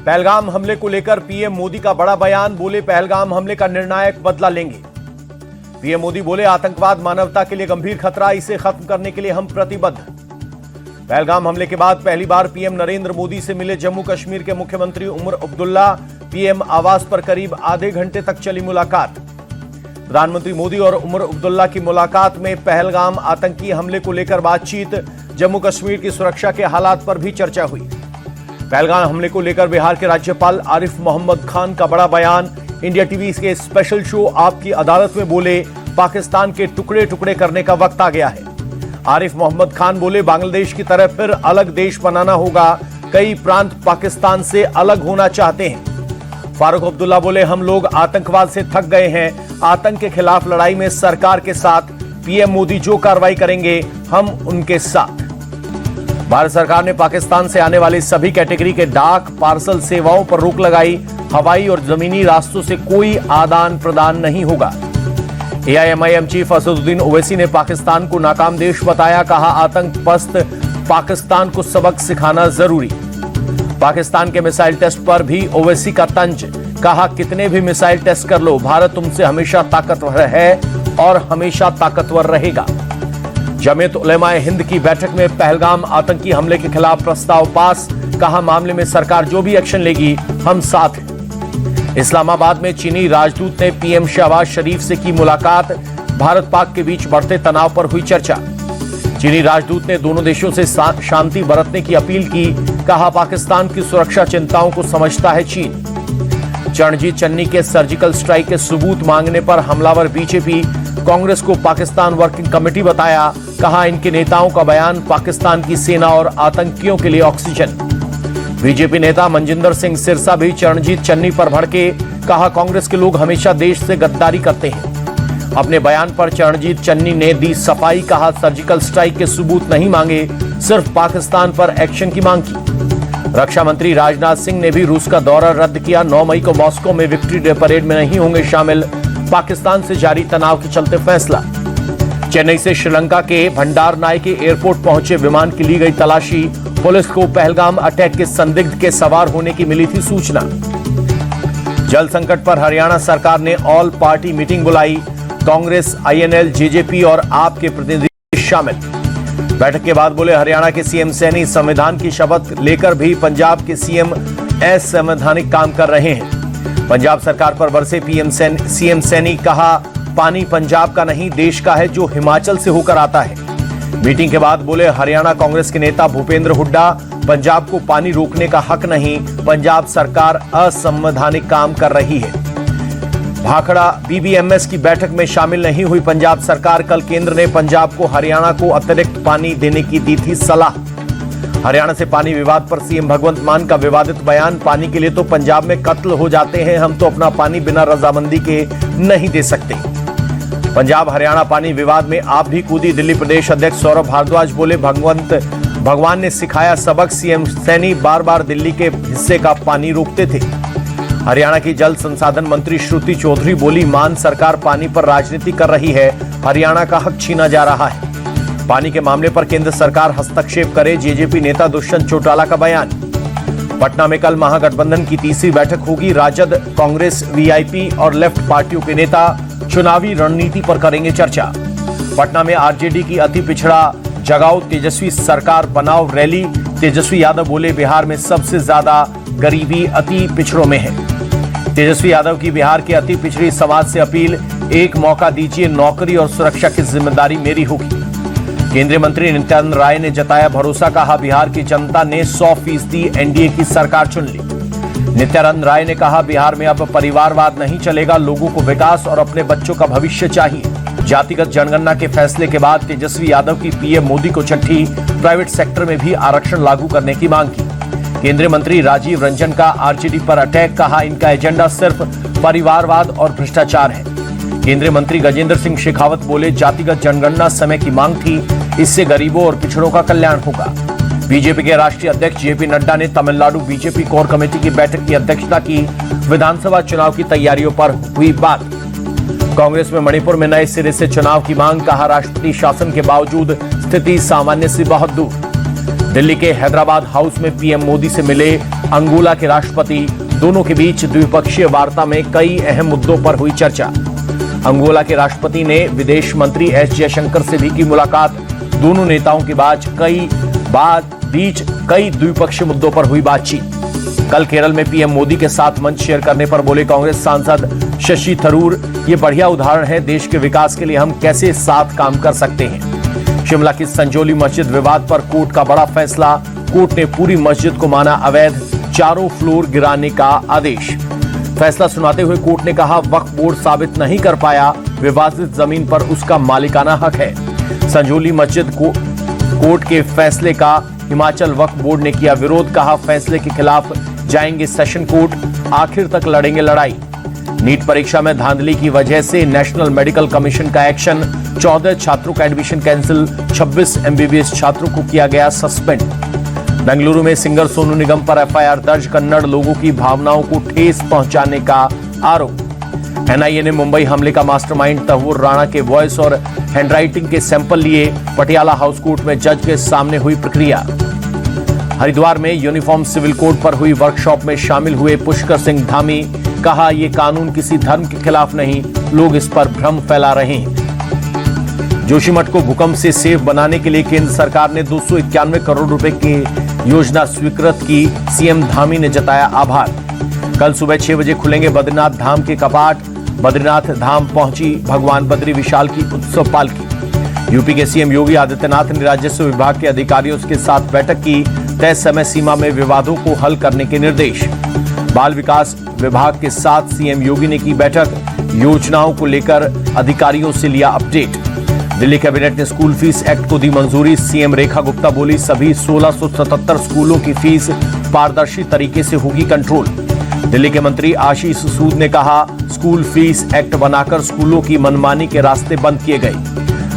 पहलगाम हमले को लेकर पीएम मोदी का बड़ा बयान। बोले पहलगाम हमले का निर्णायक बदला लेंगे। पीएम मोदी बोले आतंकवाद मानवता के लिए गंभीर खतरा, इसे खत्म करने के लिए हम प्रतिबद्ध। पहलगाम हमले के बाद पहली बार पीएम नरेंद्र मोदी से मिले जम्मू कश्मीर के मुख्यमंत्री उमर अब्दुल्ला। पीएम आवास पर करीब आधे घंटे तक चली मुलाकात। प्रधानमंत्री मोदी और उमर अब्दुल्ला की मुलाकात में पहलगाम आतंकी हमले को लेकर बातचीत, जम्मू कश्मीर की सुरक्षा के हालात पर भी चर्चा हुई। पहलगाम हमले को लेकर बिहार के राज्यपाल आरिफ मोहम्मद खान का बड़ा बयान। इंडिया टीवी के स्पेशल शो आपकी अदालत में बोले पाकिस्तान के टुकड़े टुकड़े करने का वक्त आ गया है। आरिफ मोहम्मद खान बोले बांग्लादेश की तरह फिर अलग देश बनाना होगा, कई प्रांत पाकिस्तान से अलग होना चाहते हैं। फारूक अब्दुल्ला बोले हम लोग आतंकवाद से थक गए हैं, आतंक के खिलाफ लड़ाई में सरकार के साथ, पीएम मोदी जो कार्रवाई करेंगे हम उनके साथ। भारत सरकार ने पाकिस्तान से आने वाली सभी कैटेगरी के डाक पार्सल सेवाओं पर रोक लगाई। हवाई और जमीनी रास्तों से कोई आदान प्रदान नहीं होगा। एआईएमआईएम चीफ असदुद्दीन ओवैसी ने पाकिस्तान को नाकाम देश बताया, कहा आतंकपस्त पाकिस्तान को सबक सिखाना जरूरी। पाकिस्तान के मिसाइल टेस्ट पर भी ओवैसी का तंज, कहा कितने भी मिसाइल टेस्ट कर लो, भारत तुमसे हमेशा ताकतवर है और हमेशा ताकतवर रहेगा। जमीयत उलेमाए हिंद की बैठक में पहलगाम आतंकी हमले के खिलाफ प्रस्ताव पास, कहा मामले में सरकार जो भी एक्शन लेगी हम साथ हैं। इस्लामाबाद में चीनी राजदूत ने पीएम शहबाज शरीफ से की मुलाकात। भारत पाक के बीच बढ़ते तनाव पर हुई चर्चा। चीनी राजदूत ने दोनों देशों से शांति बरतने की अपील की, कहा पाकिस्तान की सुरक्षा चिंताओं को समझता है चीन। चरणजीत चन्नी के सर्जिकल स्ट्राइक के सबूत मांगने पर हमलावर बीजेपी, कांग्रेस को पाकिस्तान वर्किंग कमेटी बताया, कहा इनके नेताओं का बयान पाकिस्तान की सेना और आतंकियों के लिए ऑक्सीजन। बीजेपी नेता मनजिंदर सिंह सिरसा भी चरणजीत चन्नी पर भड़के, कहा कांग्रेस के लोग हमेशा देश से गद्दारी करते हैं। अपने बयान पर चरणजीत चन्नी ने दी सफाई, कहा सर्जिकल स्ट्राइक के सबूत नहीं मांगे, सिर्फ पाकिस्तान पर एक्शन की मांग की। रक्षा मंत्री राजनाथ सिंह ने भी रूस का दौरा रद्द किया। 9 मई को मॉस्को में विक्ट्री डे परेड में नहीं होंगे शामिल, पाकिस्तान से जारी तनाव के चलते फैसला। चेन्नई से श्रीलंका के भंडार नायके एयरपोर्ट पहुंचे विमान की ली गई तलाशी। पुलिस को पहलगाम अटैक के संदिग्ध के सवार होने की मिली थी सूचना। जल संकट पर हरियाणा सरकार ने ऑल पार्टी मीटिंग बुलाई। कांग्रेस, आईएनएल, जेजेपी और आप के प्रतिनिधि शामिल। बैठक के बाद बोले हरियाणा के सीएम सैनी संविधान की शपथ लेकर भी पंजाब के सीएम असंवैधानिक काम कर रहे हैं। पंजाब सरकार पर बरसे सीएम सैनी, कहा पानी पंजाब का नहीं देश का है जो हिमाचल से होकर आता है। मीटिंग के बाद बोले हरियाणा कांग्रेस के नेता भूपेंद्र हुड्डा, पंजाब को पानी रोकने का हक नहीं, पंजाब सरकार असंवैधानिक काम कर रही है। भाखड़ा बीबीएमएस की बैठक में शामिल नहीं हुई पंजाब सरकार। कल केंद्र ने पंजाब को हरियाणा को अतिरिक्त पानी देने की दी थी सलाह। हरियाणा से पानी विवाद पर सीएम भगवंत मान का विवादित बयान, पानी के लिए तो पंजाब में कत्ल हो जाते हैं, हम तो अपना पानी बिना रजामंदी के नहीं दे सकते। पंजाब हरियाणा पानी विवाद में आप भी कूदी दिल्ली प्रदेश अध्यक्ष सौरभ भारद्वाज बोले भगवान ने सिखाया सबक, सीएम सैनी बार बार दिल्ली के हिस्से का पानी रोकते थे। हरियाणा की जल संसाधन मंत्री श्रुति चौधरी बोली मान सरकार पानी पर राजनीति कर रही है, हरियाणा का हक छीना जा रहा है। पानी के मामले पर केंद्र सरकार हस्तक्षेप करे, जेजेपी नेता दुष्यंत चौटाला का बयान। पटना में कल महागठबंधन की तीसरी बैठक होगी। राजद, कांग्रेस, वीआईपी और लेफ्ट पार्टियों के नेता चुनावी रणनीति पर करेंगे चर्चा। पटना में आरजेडी की अति पिछड़ा जगाओ तेजस्वी सरकार बनाओ रैली। तेजस्वी यादव बोले बिहार में सबसे ज्यादा गरीबी अति पिछड़ों में है। तेजस्वी यादव की बिहार के अति पिछड़ी समाज से अपील, एक मौका दीजिए, नौकरी और सुरक्षा की जिम्मेदारी मेरी होगी। केंद्रीय मंत्री नित्यानंद राय ने जताया भरोसा, कहा बिहार की जनता ने 100% एनडीए की सरकार चुन ली। नित्यानंद राय ने कहा बिहार में अब परिवारवाद नहीं चलेगा, लोगों को विकास और अपने बच्चों का भविष्य चाहिए। जातिगत जनगणना के फैसले के बाद तेजस्वी यादव की पीएम मोदी को चिट्ठी, प्राइवेट सेक्टर में भी आरक्षण लागू करने की मांग की। केंद्रीय मंत्री राजीव रंजन का आरजेडी पर अटैक, कहा इनका एजेंडा सिर्फ परिवारवाद और भ्रष्टाचार है। केंद्रीय मंत्री गजेंद्र सिंह शेखावत बोले जातिगत जनगणना समय की मांग थी, इससे गरीबों और पिछड़ों का कल्याण होगा। बीजेपी के राष्ट्रीय अध्यक्ष जेपी नड्डा ने तमिलनाडु बीजेपी कोर कमेटी की बैठक की अध्यक्षता की। विधानसभा चुनाव की तैयारियों पर हुई बात। कांग्रेस में मणिपुर में नए सिरे से चुनाव की मांग, कहा राष्ट्रपति शासन के बावजूद स्थिति सामान्य से बहुत दूर। दिल्ली के हैदराबाद हाउस में पीएम मोदी से मिले अंगोला के राष्ट्रपति, दोनों के बीच द्विपक्षीय वार्ता में कई अहम मुद्दों पर हुई चर्चा। अंगोला के राष्ट्रपति ने विदेश मंत्री एस जयशंकर से भी की मुलाकात। दोनों नेताओं के बीच कई द्विपक्षीय मुद्दों पर हुई बातचीत। कल केरल में पीएम मोदी के साथ मंच शेयर करने पर बोले कांग्रेस सांसद शशि थरूर, ये बढ़िया उदाहरण है देश के विकास के लिए हम कैसे साथ काम कर सकते हैं। शिमला की संजौली मस्जिद विवाद पर कोर्ट का बड़ा फैसला। कोर्ट ने पूरी मस्जिद को माना अवैध, चारों फ्लोर गिराने का आदेश। फैसला सुनाते हुए कोर्ट ने कहा, वक्फ बोर्ड साबित नहीं कर पाया विवादित जमीन पर उसका मालिकाना हक है। संजौली मस्जिद को कोर्ट के फैसले का हिमाचल वक्फ बोर्ड ने किया विरोध। कहा, फैसले के खिलाफ जाएंगे सेशन कोर्ट, आखिर तक लड़ेंगे लड़ाई। नीट परीक्षा में धांधली की वजह से नेशनल मेडिकल कमीशन का एक्शन। 14 छात्रों का एडमिशन कैंसिल, 26 एमबीबीएस छात्रों को किया गया सस्पेंड। बेंगलुरु में सिंगर सोनू निगम पर एफआईआर दर्ज, कन्नड़ लोगों की भावनाओं को ठेस पहुंचाने का आरोप। एनआईए ने मुंबई हमले का मास्टरमाइंड तहव्वुर राणा के वॉइस और हैंडराइटिंग के सैंपल लिए। पटियाला हाउस कोर्ट में जज के सामने हुई प्रक्रिया। हरिद्वार में यूनिफॉर्म सिविल कोड पर हुई वर्कशॉप में शामिल हुए पुष्कर सिंह धामी। कहा, यह कानून किसी धर्म के खिलाफ नहीं, लोग इस पर भ्रम फैला रहे हैं। जोशीमठ को भूकंप से सेफ बनाने के लिए केंद्र सरकार ने 291 करोड़ रुपए की योजना स्वीकृत की। सीएम धामी ने जताया आभार। कल सुबह 6 बजे खुलेंगे बद्रीनाथ धाम के कपाट। बद्रीनाथ धाम पहुंची भगवान बद्री विशाल की उत्सव पालकी। यूपी के सीएम योगी आदित्यनाथ ने राजस्व विभाग के अधिकारियों के साथ बैठक की। तय समय सीमा में विवादों को हल करने के निर्देश। बाल विकास विभाग के साथ सीएम योगी ने की बैठक। योजनाओं को लेकर अधिकारियों से लिया अपडेट। दिल्ली कैबिनेट ने स्कूल फीस एक्ट को दी मंजूरी। सीएम रेखा गुप्ता बोली, सभी 1677 स्कूलों की फीस पारदर्शी तरीके से होगी कंट्रोल। दिल्ली के मंत्री आशीष सूद ने कहा, स्कूल फीस एक्ट बनाकर स्कूलों की मनमानी के रास्ते बंद किए गए।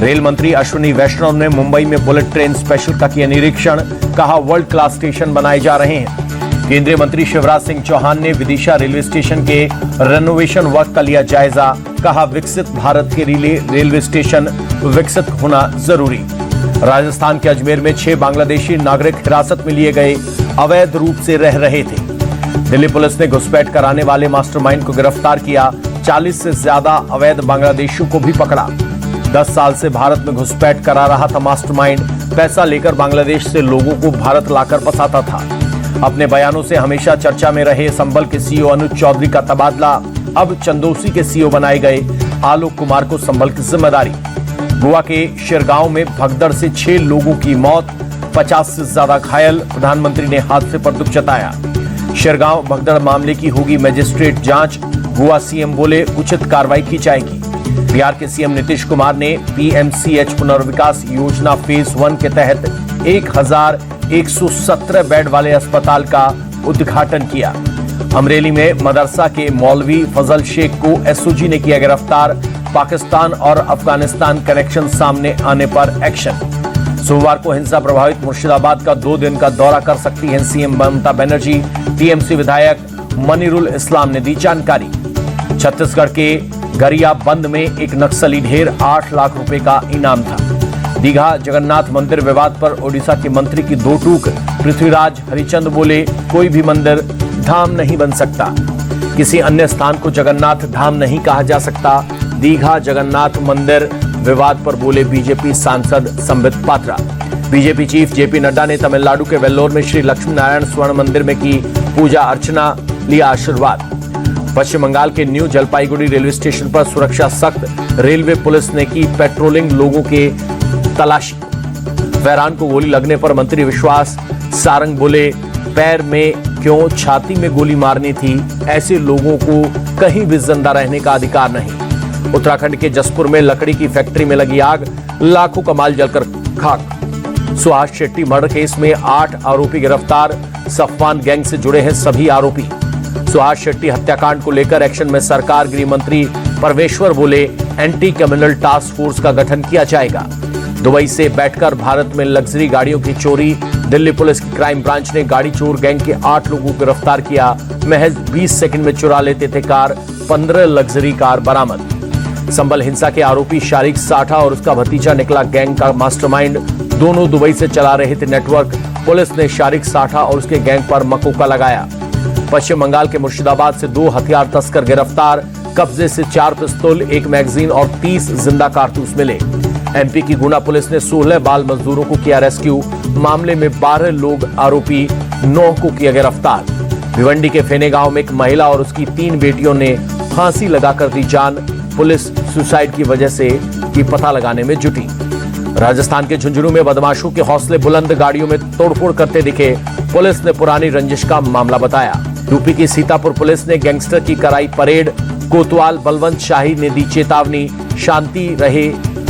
रेल मंत्री अश्विनी वैष्णव ने मुंबई में बुलेट ट्रेन स्पेशल का किया निरीक्षण। कहा, वर्ल्ड क्लास स्टेशन बनाए जा रहे हैं। केंद्रीय मंत्री शिवराज सिंह चौहान ने विदिशा रेलवे स्टेशन के रेनोवेशन वर्क का लिया जायजा। कहा, विकसित भारत के लिए रेलवे स्टेशन विकसित होना जरूरी। राजस्थान के अजमेर में 6 बांग्लादेशी नागरिक हिरासत में लिए गए, अवैध रूप से रह रहे थे। दिल्ली पुलिस ने घुसपैठ कराने वाले मास्टरमाइंड को गिरफ्तार किया। 40 से ज्यादा अवैध बांग्लादेशियों को भी पकड़ा। 10 साल से भारत में घुसपैठ करा रहा था मास्टरमाइंड। पैसा लेकर बांग्लादेश से लोगों को भारत लाकर फंसाता था। अपने बयानों से हमेशा चर्चा में रहे संबल के सीईओ अनुज चौधरी का तबादला। अब चंदौसी के सीईओ बनाए गए आलोक कुमार को संबल की जिम्मेदारी। गोवा के शिरगांव में भगदड़ से 6 लोगों की मौत, 50 से ज्यादा घायल। प्रधानमंत्री ने हादसे पर दुख जताया। शिरगांव भगदड़ मामले की होगी मजिस्ट्रेट जांच। गोवा सीएम बोले, उचित कार्रवाई की जाएगी। बिहार के सीएम नीतीश कुमार ने पीएमसीएच पुनर्विकास योजना फेज 1 के तहत 1117 बेड वाले अस्पताल का उद्घाटन किया। अमरेली में मदरसा के मौलवी फजल शेख को एसओजी ने किया गिरफ्तार। पाकिस्तान और अफगानिस्तान कनेक्शन सामने आने पर एक्शन। सोमवार को हिंसा प्रभावित मुर्शिदाबाद का 2 दिन का दौरा कर सकती हैं सीएम ममता बनर्जी। टीएमसी विधायक मनीरुल इस्लाम ने दी जानकारी। छत्तीसगढ़ के गरियाबंद में एक नक्सली ढेर, 8 लाख रुपए का इनाम था। दीघा जगन्नाथ मंदिर विवाद पर ओडिशा के मंत्री की 2 टूक। पृथ्वीराज हरिचंद बोले, कोई भी मंदिर धाम नहीं बन सकता, किसी अन्य स्थान को जगन्नाथ धाम नहीं कहा जा सकता। दीघा जगन्नाथ मंदिर विवाद पर बोले बीजेपी सांसद Sambit Patra. BJP chief JP Nadda ने तमिलनाडु के वेल्लोर में श्री लक्ष्मी नारायण स्वर्ण मंदिर में की पूजा अर्चना, लिया आशीर्वाद। पश्चिम बंगाल के न्यू जलपाईगुड़ी रेलवे स्टेशन पर सुरक्षा सख्त। रेलवे पुलिस ने की पेट्रोलिंग, लोगों के तलाशी। फैरान को गोली लगने पर मंत्री विश्वास सारंग बोले, पैर में क्यों, छाती में गोली मारनी थी, ऐसे लोगों को कहीं भी जिंदा रहने का अधिकार नहीं। उत्तराखंड के जसपुर में लकड़ी की फैक्ट्री में लगी आग, लाखों का माल जलकर खाक। सुहास शेट्टी मर्डर केस में 8 आरोपी गिरफ्तार। सफवान गैंग से जुड़े हैं सभी आरोपी। सुहास शेट्टी हत्याकांड को लेकर एक्शन में सरकार। गृह मंत्री परमेश्वर बोले, एंटी क्रिमिनल टास्क फोर्स का गठन किया जाएगा। दुबई से बैठकर भारत में लग्जरी गाड़ियों की चोरी। दिल्ली पुलिस की क्राइम ब्रांच ने गाड़ी चोर गैंग के 8 लोगों को गिरफ्तार किया। महज 20 सेकंड में चुरा लेते थे कार। 15 लग्जरी कार बरामद। संबल हिंसा के आरोपी शारिक साठा और उसका भतीजा निकला गैंग का मास्टरमाइंड। दोनों दुबई से चला रहे थे नेटवर्क। पुलिस ने शारिक साठा और उसके गैंग पर मकोका लगाया। पश्चिम बंगाल के मुर्शिदाबाद से 2 हथियार तस्कर गिरफ्तार, कब्जे से 4 पिस्तौल, 1 मैगजीन और 30 जिंदा कारतूस मिले। एमपी की गुना पुलिस ने 16 बाल मजदूरों को किया रेस्क्यू, मामले में 12 लोग आरोपी 9 को किया गिरफ्तार। भिवंडी के फेने गांव में एक महिला और उसकी 3 बेटियों ने फांसी लगाकर दी जान, पुलिस सुसाइड की वजह से की पता लगाने में जुटी। राजस्थान के झुंझुनू में बदमाशों के हौसले बुलंद, गाड़ियों में तोड़फोड़ करते दिखे, पुलिस ने पुरानी रंजिश का मामला बताया। यूपी की सीतापुर पुलिस ने गैंगस्टर की कराई परेड, कोतवाल बलवंत शाही ने दी चेतावनी, शांति रहे,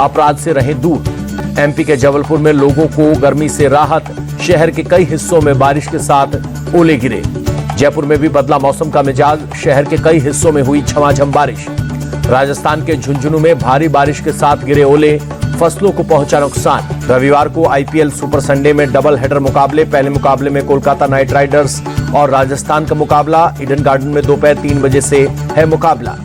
अपराध से रहे दूर। एमपी के जबलपुर में लोगों को गर्मी से राहत, शहर के कई हिस्सों में बारिश के साथ ओले गिरे। जयपुर में भी बदला मौसम का मिजाज, शहर के कई हिस्सों में हुई झमाझम बारिश। राजस्थान के झुंझुनू में भारी बारिश के साथ गिरे ओले, फसलों को पहुंचा नुकसान। रविवार को आईपीएल सुपर संडे में डबल हेडर मुकाबले, पहले मुकाबले में कोलकाता नाइट राइडर्स और राजस्थान का मुकाबला ईडन गार्डन में दोपहर 3 बजे से है मुकाबला।